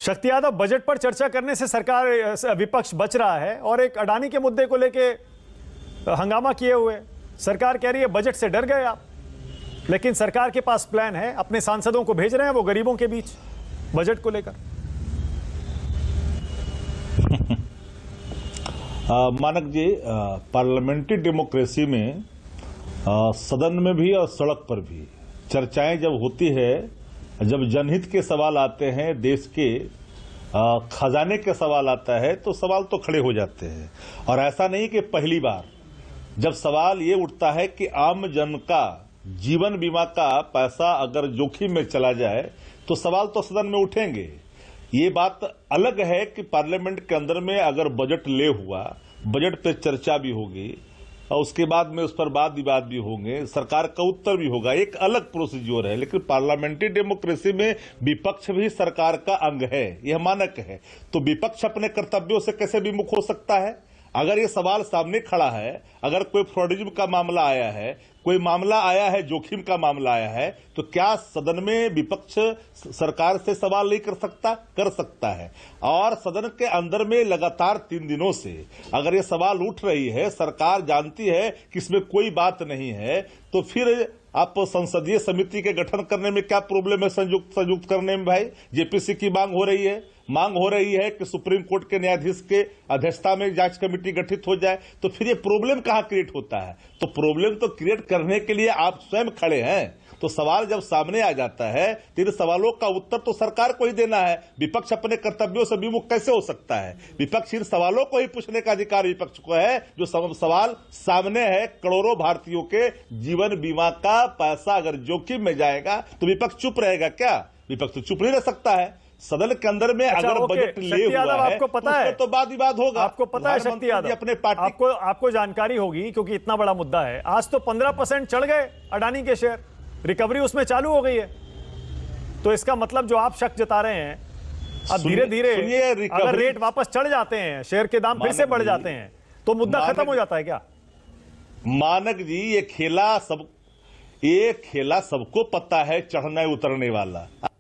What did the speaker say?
शक्ति यादव, बजट पर चर्चा करने से सरकार विपक्ष बच रहा है और एक अडानी के मुद्दे को लेके हंगामा किए हुए सरकार कह रही है बजट से डर गए आप, लेकिन सरकार के पास प्लान है, अपने सांसदों को भेज रहे हैं वो गरीबों के बीच बजट को लेकर। मानक जी, पार्लियामेंट्री डेमोक्रेसी में सदन में भी और सड़क पर भी चर्चाएं जब होती है, जब जनहित के सवाल आते हैं, देश के खजाने के सवाल आता है, तो सवाल तो खड़े हो जाते हैं। और ऐसा नहीं कि पहली बार जब सवाल ये उठता है कि आम जन का जीवन बीमा का पैसा अगर जोखिम में चला जाए तो सवाल तो सदन में उठेंगे। ये बात अलग है कि पार्लियामेंट के अंदर में अगर बजट ले हुआ, बजट पे चर्चा भी होगी और उसके बाद में उस पर वाद विवाद भी होंगे, सरकार का उत्तर भी होगा, एक अलग प्रोसीजर है। लेकिन पार्लियामेंट्री डेमोक्रेसी में विपक्ष भी सरकार का अंग है, यह मानक है। तो विपक्ष अपने कर्तव्यों से कैसे विमुख हो सकता है? अगर ये सवाल सामने खड़ा है, अगर कोई फ्रॉडिज्म का मामला आया है, कोई मामला आया है, जोखिम का मामला आया है, तो क्या सदन में विपक्ष सरकार से सवाल नहीं कर सकता? कर सकता है। और सदन के अंदर में लगातार 3 दिनों से अगर ये सवाल उठ रही है, सरकार जानती है कि इसमें कोई बात नहीं है, तो फिर आप संसदीय समिति के गठन करने में क्या प्रॉब्लम है? संयुक्त करने में भाई जेपीसी की मांग हो रही है कि सुप्रीम कोर्ट के न्यायाधीश के अध्यक्षता में जांच कमेटी गठित हो जाए, तो फिर ये प्रॉब्लम कहां क्रिएट होता है? तो प्रॉब्लम तो क्रिएट करने के लिए आप स्वयं खड़े हैं। तो सवाल जब सामने आ जाता है तो इन सवालों का उत्तर तो सरकार को ही देना है। विपक्ष अपने कर्तव्यों से विमुख कैसे हो सकता है? विपक्ष इन सवालों को ही पूछने का अधिकार विपक्ष को है। जो सवाल सामने है, करोड़ों भारतीयों के जीवन बीमा का पैसा अगर जोखिम में जाएगा तो विपक्ष चुप रहेगा क्या? विपक्ष तो चुप नहीं रह सकता है। सदन के अंदर में अगर बजट ले हुआ है, आपको पता है तो वाद विवाद होगा। आपको पता है शक्ति यादव, अपने पार्टी आपको जानकारी होगी क्योंकि इतना बड़ा मुद्दा है। आज तो 15% चढ़ गए अडानी के शेयर, रिकवरी उसमें चालू हो गई है। तो इसका मतलब जो आप शक जता रहे हैं, अब धीरे धीरे अगर रेट वापस चढ़ जाते हैं, शेयर के दाम फिर से बढ़ जाते हैं, तो मुद्दा खत्म हो जाता है क्या? मानक जी, ये खेला सबको पता है, चढ़ने उतरने वाला।